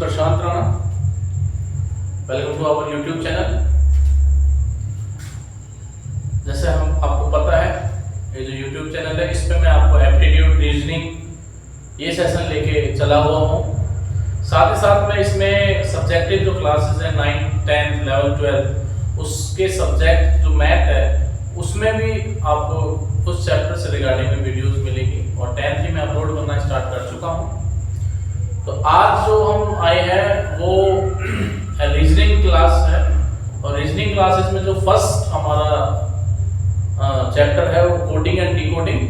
Prashant Rana. Welcome to our YouTube channel. जैसे हम आपको पता है ये जो यूट्यूब चैनल है इस पे मैं आपको एप्टीट्यूड रीजनिंग ये सेशन लेके चला हुआ हूँ। साथ ही साथ मैं इसमें सब्जेक्टिव जो क्लासेस है 9th 10th 11th 12th उसके सब्जेक्ट जो मैथ है उसमें भी आपको उस चैप्टर से रिगार्डिंग में वीडियोस मिलेगी और 10th की मैं अपलोड करना स्टार्ट कर चुका हूँ। तो आज जो हम आए हैं वो रीजनिंग क्लास है और रीजनिंग क्लासेस में जो फर्स्ट हमारा चैप्टर है वो कोडिंग एंड डिकोडिंग।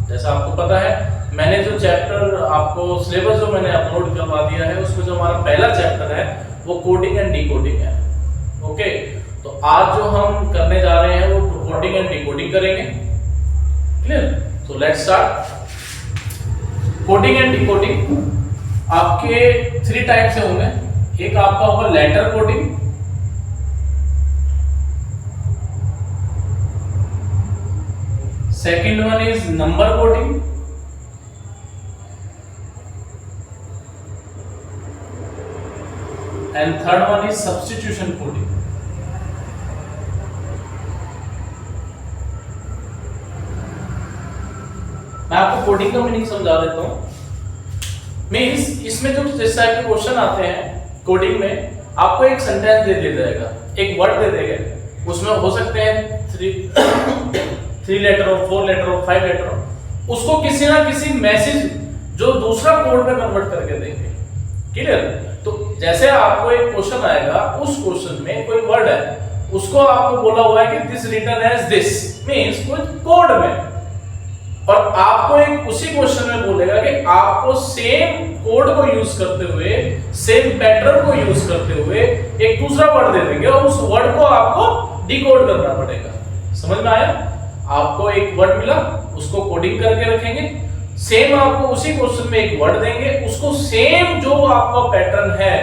जैसा आपको पता है मैंने जो चैप्टर आपको सिलेबस जो मैंने अपलोड करवा दिया है उसमें जो हमारा पहला चैप्टर है वो कोडिंग एंड डिकोडिंग है। ओके, तो आज जो हम करने जा रहे हैं वो कोडिंग एंड डिकोडिंग करेंगे। क्लियर? तो let's start. Coding and decoding आपके 3 टाइप से होंगे। एक आपका होगा letter coding, second one is number coding, and third one is substitution coding. मैं आपको कोडिंग का मीनिंग समझा देता हूं। मींस इसमें जो जिस टाइप के क्वेश्चन आते हैं कोडिंग में आपको एक सेंटेंस दे दिया जाएगा, एक वर्ड दे देगा, उसमें हो सकते हैं 3 लेटर हो, 4 लेटर हो, 5 लेटर हो, उसको किसी ना किसी मैसेज जो दूसरा कोड में कन्वर्ट करके देंगे। क्लियर? तो जैसे आपको एक क्वेश्चन आएगा, उस क्वेश्चन में कोई वर्ड है उसको आपको बोला हुआ है कि this written as this, means कुछ कोड में, और आपको एक उसी क्वेश्चन में बोलेगा कि आपको सेम कोड को यूज करते हुए, सेम पैटर्न को यूज करते हुए एक दूसरा वर्ड दे देंगे और उस वर्ड को आपको डिकोड करना पड़ेगा। समझ में आया? आपको एक वर्ड मिला, उसको कोडिंग करके रखेंगे, सेम आपको उसी क्वेश्चन में एक वर्ड देंगे, उसको सेम जो आपका पैटर्न है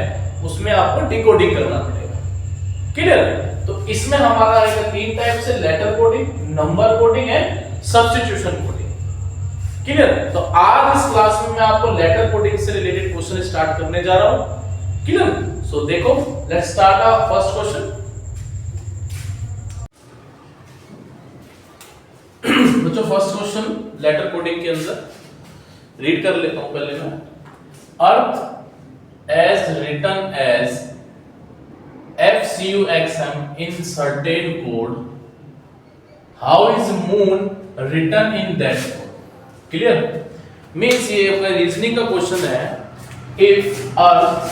उसमें आपको डिकोडिंग करना पड़ेगा। क्लियर? तो इसमें हमारा आएगा 3 टाइप से, letter coding, number coding and substitution coding. Clear? तो आज इस क्लास में मैं आपको लेटर कोडिंग से रिलेटेड क्वेश्चन स्टार्ट करने जा रहा हूं। क्लियर? सो देखो, let's start our first question. बच्चों फर्स्ट क्वेश्चन लेटर कोडिंग के अंदर रीड कर लेता हूं पहले मैं। Earth as written as FCUXM in certain code, how is moon written in that code? Clear? Means ये अपना रीजनिंग का क्वेश्चन है। if earth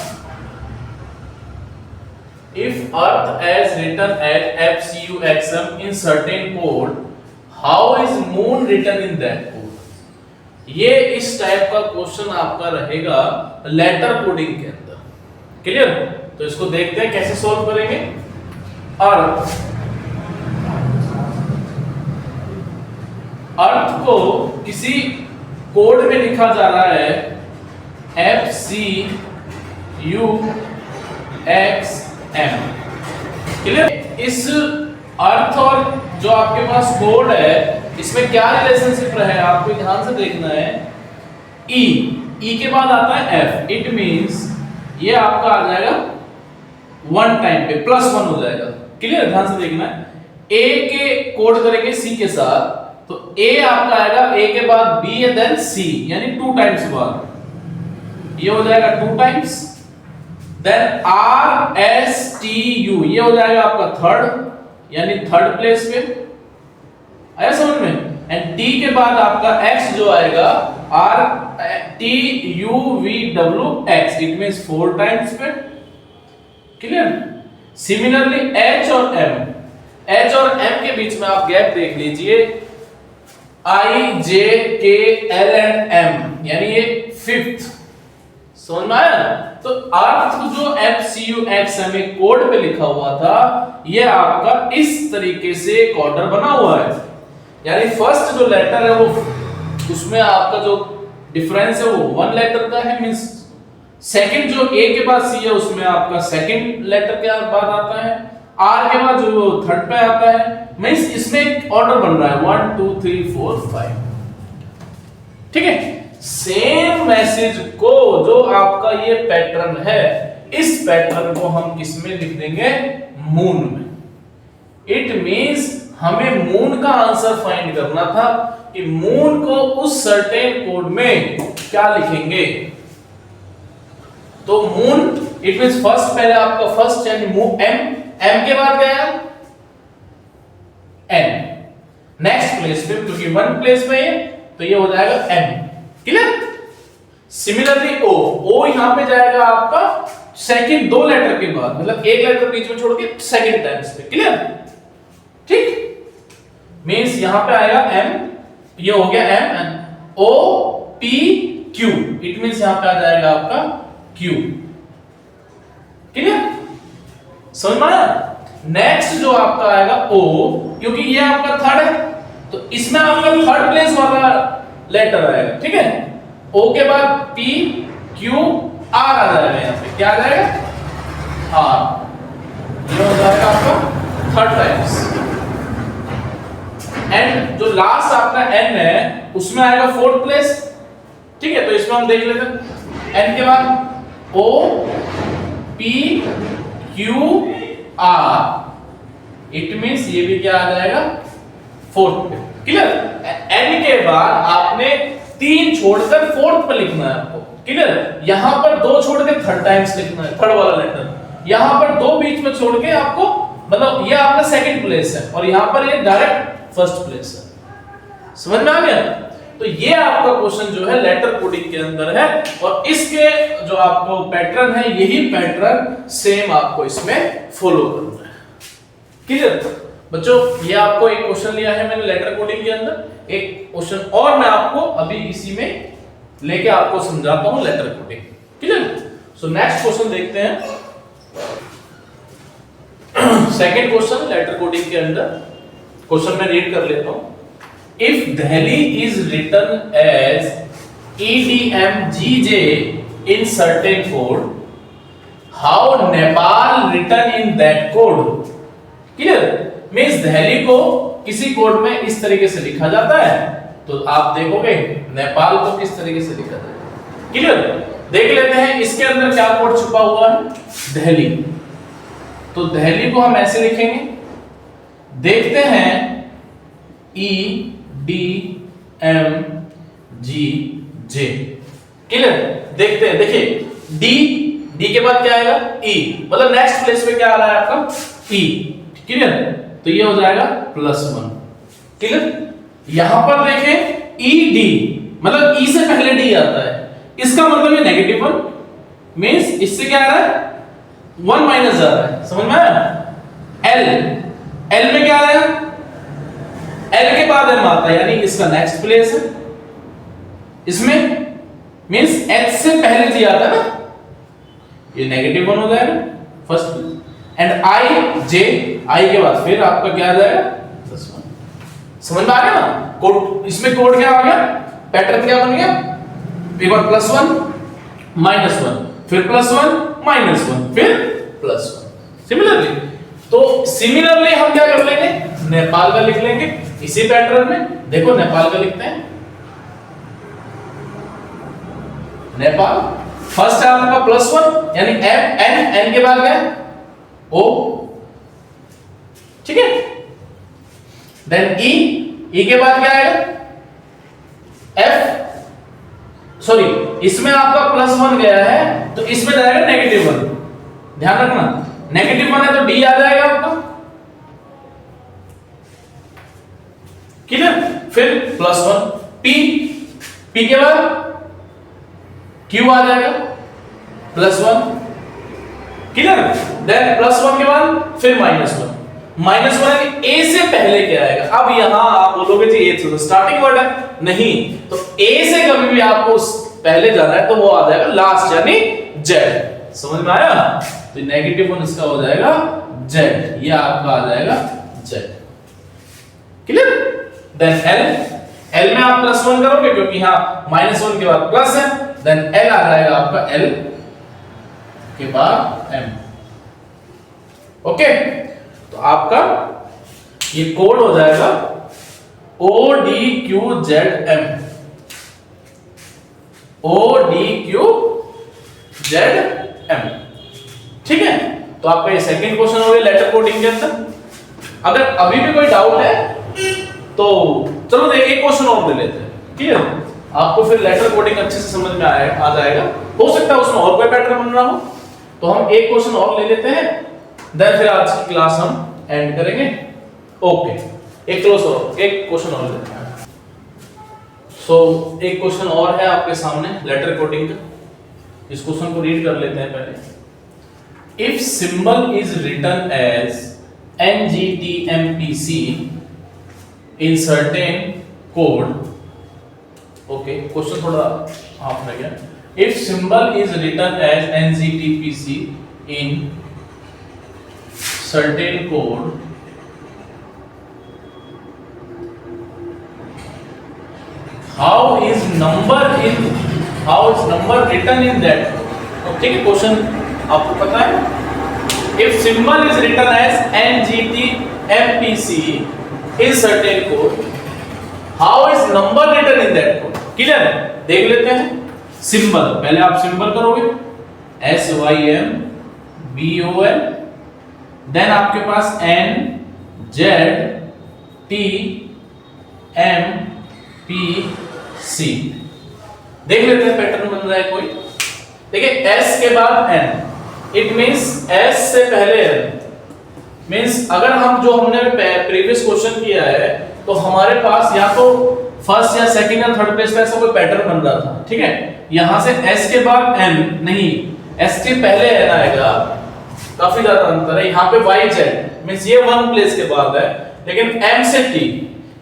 as written as FCUXM in certain code, how is moon written in that code? ये इस type का question आपका रहेगा letter coding के अंदर। क्लियर? तो इसको देखते हैं कैसे सॉल्व करेंगे। अर्थ को किसी कोड में लिखा जा रहा है FCUXM। क्लियर? इस अर्थ और जो आपके पास कोड है इसमें क्या रिलेशनशिप है आपको ध्यान से देखना है। ई के बाद आता है F, इट मींस ये आपका आ जाएगा 1 टाइम पे +1 हो जाएगा। क्लियर? ध्यान से देखना है। A के कोड करेंगे C के साथ, तो A आपका आएगा A के बाद B एंड देन C, यानी 2 टाइम्स बाद ये हो जाएगा 2 टाइम्स। देन RSTU ये हो जाएगा आपका थर्ड, यानी थर्ड प्लेस पे। आया समझ में? एंड T के बाद आपका X जो आएगा RTUVWX, इट मींस 4 टाइम्स पे। क्लियर? सिमिलरली H और M के बीच में आप गैप देख लीजिए, I, J, K, L and M, यानी ये 5th। समझ में आया? तो अर्थ जो FCUXM कोड पे लिखा हुआ था ये आपका इस तरीके से एक ऑर्डर बना हुआ है, यानी फर्स्ट जो लेटर है वो उसमें आपका जो डिफरेंस है वो 1 लेटर का है, मींस सेकंड जो A के बाद C है उसमें आपका सेकंड लेटर के बाद आता है, R के बाद जो थर्ड पे आता है, मींस इसमें एक ऑर्डर बन रहा है 1 2 3 4 5। ठीक है? सेम मैसेज को जो आपका ये पैटर्न है, इस पैटर्न को हम किसमें लिख देंगे? मून में। इट मींस हमें मून का आंसर फाइंड करना था कि मून को उस सर्टेन कोड में क्या लिखेंगे। तो मून इट मींस फर्स्ट, पहले आपका फर्स्ट यानी एम के बाद गया एन, नेक्स्ट प्लेस पे, क्योंकि वन प्लेस में है तो ये हो जाएगा एम। क्लियर? सिमिलरली ओ यहां पे जाएगा आपका सेकंड, दो लेटर के बाद, मतलब एक लेटर बीच में छोड़ के सेकंड टाइम्स पे। क्लियर? ठीक, मींस यहां पे आएगा एम, ये हो गया M N O P Q, it means यहां पे आ जाएगा आपका क्यू। क्लियर? समझ में आया? नेक्स्ट जो आपका आएगा ओ, क्योंकि ये आपका थर्ड है तो इसमें आपका थर्ड प्लेस वाला लेटर आएगा। ठीक है, ओ के बाद पी क्यू आर आ जाएगा, यहां पे क्या आ जाएगा? आर। ये हो जाएगा आपका थर्ड टाइम्स। एंड जो लास्ट आपका एन है उसमें आएगा फोर्थ प्लेस। ठीक है, तो इसमें हम देख लेते हैं एन के बाद O P Q R, it means ये भी क्या आ जाएगा? फोर्थ पे। क्लियर? एन के बाद आपने तीन छोड़कर फोर्थ पे लिखना है आपको। क्लियर? यहां पर दो छोड़ के थर्ड टाइम्स लिखना है, थर्ड वाला लेटर। यहां पर दो बीच में छोड़ के आपको, मतलब ये आपका सेकंड प्लेस है और यहां पर ये डायरेक्ट फर्स्ट प्लेस है। समझ में आ गया? तो ये आपका क्वेश्चन जो है लेटर कोडिंग के अंदर है और इसके जो आपको पैटर्न है, यही पैटर्न सेम आपको इसमें फॉलो करना है। क्लियर बच्चों? ये आपको एक क्वेश्चन लिया है मैंने लेटर कोडिंग के अंदर, एक क्वेश्चन और मैं आपको अभी इसी में लेके आपको समझाता हूं letter coding. Clear? So next question देखते हैं। सेकंड क्वेश्चन लेटर कोडिंग के अंदर, क्वेश्चन में रीड कर लेता हूं। If Delhi is written as EDMGJ in certain code, how Nepal written in that code? Clear? Means Delhi को किसी कोड में इस तरीके से लिखा जाता है, तो आप देखोगे नेपाल को किस तरीके से लिखा जाता है। क्लियर? देख लेते हैं इसके अंदर क्या कोड छुपा हुआ है, दिल्ली। तो दिल्ली को हम ऐसे लिखेंगे, देखते हैं E D M G J। Clear? देखते हैं, देखिए D के बाद क्या आएगा? E, मतलब नेक्स्ट प्लेस पे क्या आ रहा है आपका? E। क्लियर? तो ये हो जाएगा +1। क्लियर? यहां पर देखें ED, मतलब E से पहले D आता है, इसका मतलब ये -1, मींस इससे क्या आ रहा है? 1 माइनस जा रहा है। समझ में आया? L में क्या आया? L के बाद M आता है, यानी इसका नेक्स्ट प्लेस है। इसमें मींस H से पहले G आता है ना, ये -1 हो जाएगा फर्स्ट प्लेस। एंड I के बाद फिर आपका क्या आ जाएगा? +1। समझ में आ गया ना? कोड, इसमें कोड क्या आ गया? पैटर्न क्या बन गया? एक बार +1 -1, फिर +1 -1, फिर +1। सिमिलरली, तो सिमिलरली हम क्या कर लेंगे? नेपाल का लिख लेंगे इसी पैटर्न में। देखो नेपाल का लिखते हैं, नेपाल फर्स्ट है आपका +1 यानी एन के बाद गया ओ। ठीक है, देन ई के बाद क्या आएगा? एफ, सॉरी इसमें आपका +1 गया है तो इसमें जाएगा -1। ध्यान रखना, -1 है तो डी आ जाएगा आपका। क्लियर? फिर +1 पी के बाद क्यू आ जाएगा +1। क्लियर? देन +1 के बाद फिर -1 ए से पहले क्या आएगा? अब यहां आप बोलोगे जी ए तो स्टार्टिंग वर्ड है, नहीं, तो ए से कभी भी आपको पहले जाना है तो वो आ जाएगा लास्ट यानी जेड। समझ में आया? तो -1 इसका हो जाएगा जेड, ये आपका आ जाएगा जेड। क्लियर? देन एल में आप +1 करोगे क्योंकि यहां -1 के बाद प्लस है, देन एल आ जाएगा आपका एल के बाद एम। ओके, तो आपका ये कोड हो जाएगा ODQZM। ODQZM। ठीक है, तो आपका ये सेकंड क्वेश्चन हो गया लेटर कोडिंग के अंदर। अगर अभी भी कोई डाउट है तो चलो देखिए एक क्वेश्चन और ले लेते हैं, ठीक है, आपको फिर लेटर कोडिंग अच्छे से समझ में आ जाएगा। हो सकता है उसमें और कोई पैटर्न बन रहा हो, तो हम एक क्वेश्चन और ले लेते हैं, देन फिर आज की क्लास हम एंड करेंगे। ओके, एक क्वेश्चन और लेते हैं। एक क्वेश्चन और है आपके सामने लेटर कोडिंग का। इस क्वेश्चन को रीड कर लेते हैं पहले। If symbol is written as NGTMPC in certain code, okay, question थोड़ा हाफ रह गया। If symbol is written as NGTPC in certain code, how is number written in that? ठीक है, क्वेश्चन आपको पता है। If symbol is written as NGTMPC in certain code, how is number written in that code? Clear है? देख लेते हैं। Symbol, पहले आप सिंबल करोगे SYMBOL, देन आपके पास NZTMPC। देख लेते हैं पैटर्न बन रहा है कोई। देखिए S के बाद N, इट मींस S से पहले N मींस अगर हम जो हमने प्रीवियस क्वेश्चन किया है तो हमारे पास या तो फर्स्ट या सेकंड या थर्ड प्लेस पे ऐसा कोई पैटर्न बन रहा था, ठीक है। यहां से S के बाद N नहीं, S के पहले N आएगा, काफी ज्यादा अंतर है। यहाँ पे YZ मींस ये वन प्लेस के बाद है, लेकिन M से T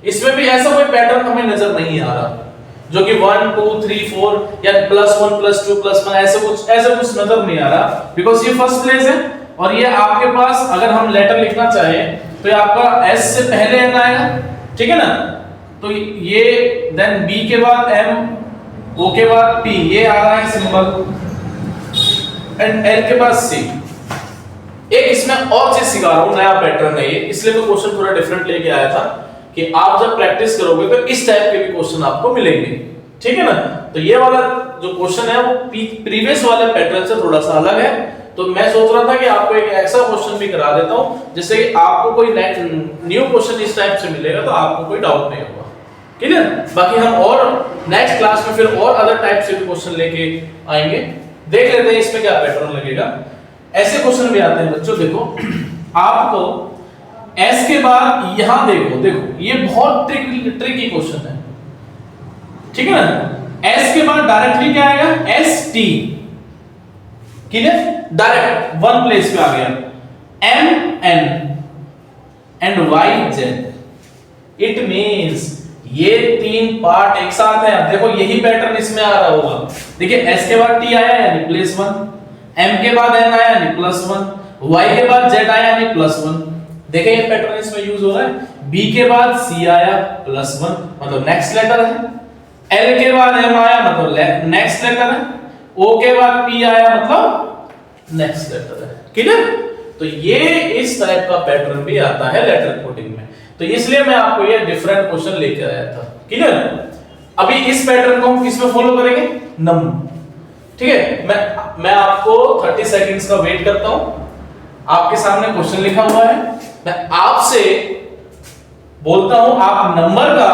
इसमें भी ऐसा कोई पैटर्न हमें नजर नहीं आ रहा जो कि 1 2 3 4 या +1 +2 +1 ऐसे कुछ नजर नहीं आ रहा, बिकॉज ये फर्स्ट प्लेस है। और ये आपके पास अगर हम लेटर लिखना चाहें तो ये आपका S से पहले N आएगा, ठीक है ना। तो ये देन B के बाद M, O के बाद P, ये आ रहा है सिंबल, एंड L के बाद C। एक इसमें और चीज सिखा रहा हूं, नया पैटर्न है ये, इसलिए मैं क्वेश्चन थोड़ा डिफरेंट लेके आया था कि आप जब प्रैक्टिस करोगे तो इस टाइप के भी क्वेश्चन आपको मिलेंगे, ठीक है ना। तो ये वाला जो क्वेश्चन है वो प्रीवियस वाले पैटर्न से थोड़ा सा अलग है, तो मैं सोच रहा था कि आपको एक ऐसा क्वेश्चन भी करा देता हूं जिससे कि आपको कोई न्यू क्वेश्चन इस टाइप से मिलेगा तो आपको कोई डाउट नहीं होगा, क्लियर। बाकी हम और नेक्स्ट क्लास में फिर और अदर टाइप से भी क्वेश्चन लेके आएंगे, देख लेते हैं इसमें क्या पैटर्न लगेगा। ऐसे क्वेश्चन भी आते हैं बच्चों, देखो आपको S के बाद यहां देखो ये बहुत ट्रिकी क्वेश्चन है, ठीक है ना। S के बाद डायरेक्टली क्या आएगा ST, clear, direct one place पे आ गया। MN and YZ, it means ये तीन पार्ट एक साथ है। अब देखो यही पैटर्न इसमें आ रहा होगा। देखिए S के बाद T आया यानी +1, M के बाद N आया यानी +1, Y के बाद Z आया यानी +1। देखिए ये पैटर्न इसमें यूज हो रहा है। B के बाद C आया +1 मतलब नेक्स्ट लेटर है, L के बाद M आया मतलब नेक्स्ट लेटर है, O के बाद P आया मतलब नेक्स्ट लेटर है, क्लियर। तो ये इस टाइप का पैटर्न भी आता है लेटर कोडिंग में, तो इसलिए मैं आपको ये डिफरेंट क्वेश्चन लेके आया था, क्लियर। अभी इस पैटर्न को हम किसमें फॉलो करेंगे, नम, ठीक है। मैं आपको 30 सेकंड्स का वेट करता हूं। आपके सामने क्वेश्चन लिखा हुआ है, मैं आपसे बोलता हूं आप नंबर का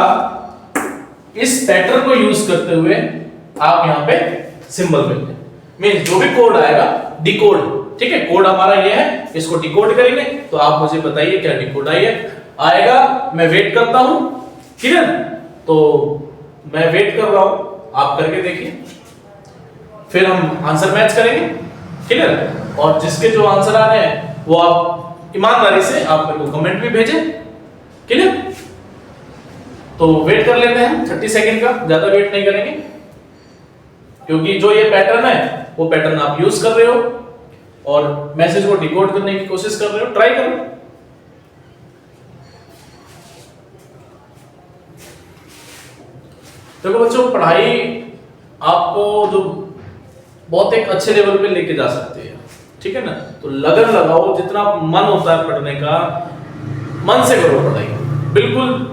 इस पैटर्न को यूज करते हुए आप यहां पे सिंबल भेजें, मींस जो भी कोड आएगा डिकोड, ठीक है। कोड हमारा ये है, इसको डिकोड करेंगे, तो आप मुझे बताइए क्या डिकोड आएगा। मैं वेट करता हूं, क्लियर। तो मैं वेट कर रहा हूं, आप करके देखिए, फिर हम आंसर मैच करेंगे, क्लियर। और जिसके जो आंसर आ रहे हैं वो आप ईमानदारी से आप मेरे को कमेंट भी भेजें, क्लियर। तो वेट कर लेते हैं 30 सेकंड का, ज्यादा वेट नहीं करेंगे, क्योंकि जो ये पैटर्न है वो पैटर्न आप यूज कर रहे हो और मैसेज को डिकोड करने की कोशिश कर रहे हो, ट्राई करो। देखो बच्चों, पढ़ाई आपको जो बहुत एक अच्छे लेवल पे लेके जा सकती है, ठीक है ना। तो लगन लगाओ, जितना मन होता है पढ़ने का मन से करो पढ़ाई, बिल्कुल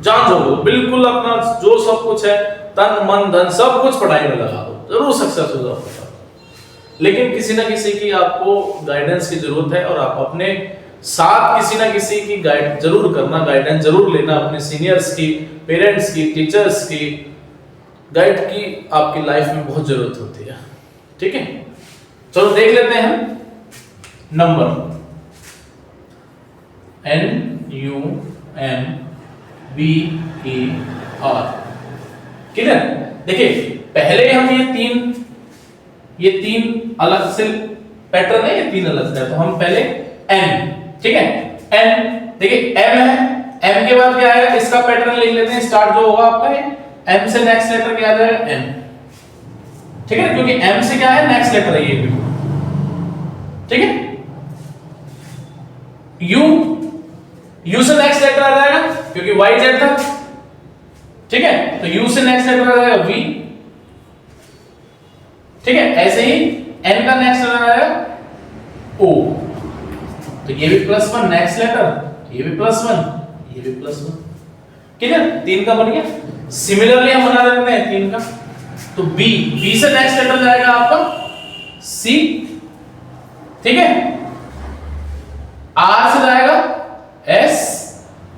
जान दो, बिल्कुल अपना जो सब कुछ है तन मन धन सब कुछ पढ़ाई में लगा दो, जरूर सक्सेस हो जाओगे। लेकिन किसी ना किसी की आपको गाइडेंस की जरूरत है और आप अपने साथ किसी ना किसी की गाइड जरूर करना, गाइडेंस जरूर लेना, अपने सीनियर्स की, पेरेंट्स की, टीचर्स की गाइड की आपकी लाइफ में बहुत जरूरत होती है। ठीक है, चलो देख लेते हैं हम नंबर NUMBER। क्लियर? देखिए पहले हम ये तीन अलग से पैटर्न है, ये तीन अलग से, तो हम पहले N, ठीक है, N देखिए M है, M के बाद क्या आएगा इसका पैटर्न लिख लेते हैं, स्टार्ट जो होगा आपका है M से नेक्स्ट लेटर क्या आ जाएगा N, ठीक है, क्योंकि M से क्या है नेक्स्ट लेटर है ये भी, ठीक है। U से नेक्स्ट लेटर आ जाएगा क्योंकि YZ था, ठीक है, तो U से नेक्स्ट लेटर आ जाएगा V, ठीक है। ऐसे ही N का नेक्स्ट लेटर आ जाएगा O, तो ये भी +1 नेक्स्ट लेटर, ये भी +1, ये भी +1, क्लियर? 3 का बन गया। सिमिलरली हम बना देते हैं 3 का, तो B से नेक्स्ट लेटर जाएगा आपका C, ठीक है, R से जाएगा S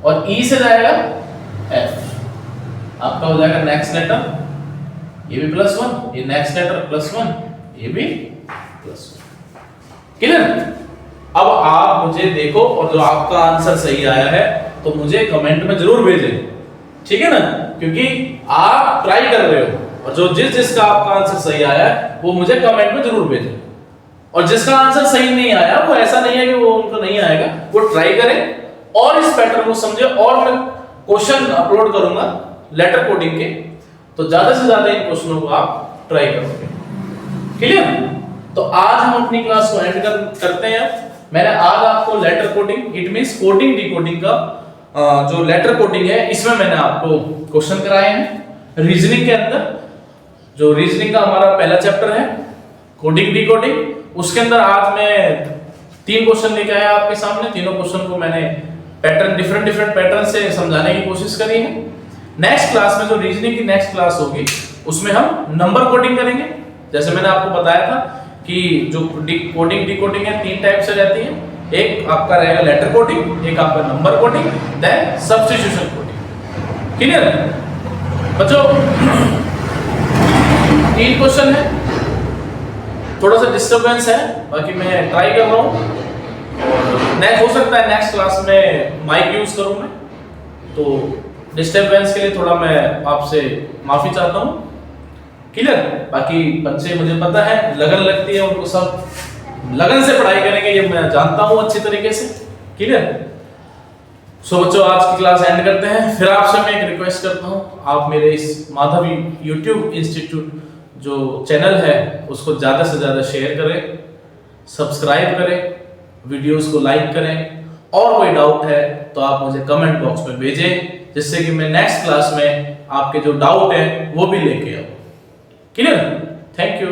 और E से जाएगा F, आपका हो जाएगा नेक्स्ट लेटर, ये भी +1, ये नेक्स्ट लेटर +1, ये भी +1, क्लियर? अब आप मुझे देखो और जो आपका आंसर सही आया है तो मुझे कमेंट में जरूर भेजें, ठीक है ना, क्योंकि आप ट्राई कर रहे हो और जो जिसका आपका आंसर सही आया है वो मुझे कमेंट में जरूर भेजें, और जिसका आंसर सही नहीं आया वो ऐसा नहीं है कि वो उनको नहीं आएगा, वो ट्राई करें और इस पैटर्न को समझे, और मैं क्वेश्चन अपलोड करूंगा लेटर कोडिंग के, तो ज्यादा से ज्यादा इन क्वेश्चनों को आप ट्राई करोगे, क्लियर? तो आज हम अपनी क्लास को एंड करते हैं। मैंने आज आपको letter coding, it means coding decoding का जो लेटर कोडिंग है इसमें मैंने आपको क्वेश्चन कराए हैं। रीजनिंग के अंदर जो रीजनिंग का हमारा पहला चैप्टर है कोडिंग डिकोडिंग, उसके अंदर आज मैं 3 क्वेश्चन लेके आया आपके सामने। तीनों क्वेश्चन को मैंने पैटर्न डिफरेंट पैटर्न से समझाने की कोशिश करी है। नेक्स्ट क्लास में जो रीजनिंग की नेक्स्ट क्लास होगी उसमें हम नंबर कोडिंग करेंगे। जैसे मैंने आपको बताया था कि जो कोडिंग डिकोडिंग है 3 टाइप से रहती है, एक आपका रहेगा लेटर कोडिंग, एक आपका number coding, then substitution coding, clear? बच्चों 3 क्वेश्चन है, थोड़ा सा डिस्टरबेंस है, बाकी मैं ट्राई कर रहा हूँ, और नेक्स्ट हो सकता है नेक्स्ट क्लास में माइक यूज करूँ मैं, तो डिस्टरबेंस के लिए थोड़ा मैं आपसे माफी चाहता हूँ, क्लियर? बाकी बच्चे मुझे पता है लगन लगती है उनको, सब लगन से पढ़ाई करेंगे ये मैं जानता हूँ अच्छी तरीके से, क्लियर? सो बच्चों आज की क्लास एंड करते हैं। फिर आपसे मैं एक रिक्वेस्ट करता हूँ, आप मेरे इस माधवी यूट्यूब इंस्टीट्यूट जो चैनल है उसको ज़्यादा से ज़्यादा शेयर करें, सब्सक्राइब करें, वीडियोस को लाइक करें, और कोई डाउट है तो आप मुझे कमेंट बॉक्स में भेजें, जिससे कि मैं नेक्स्ट क्लास में आपके जो डाउट है वो भी लेके आऊँ, क्लियर? Thank you.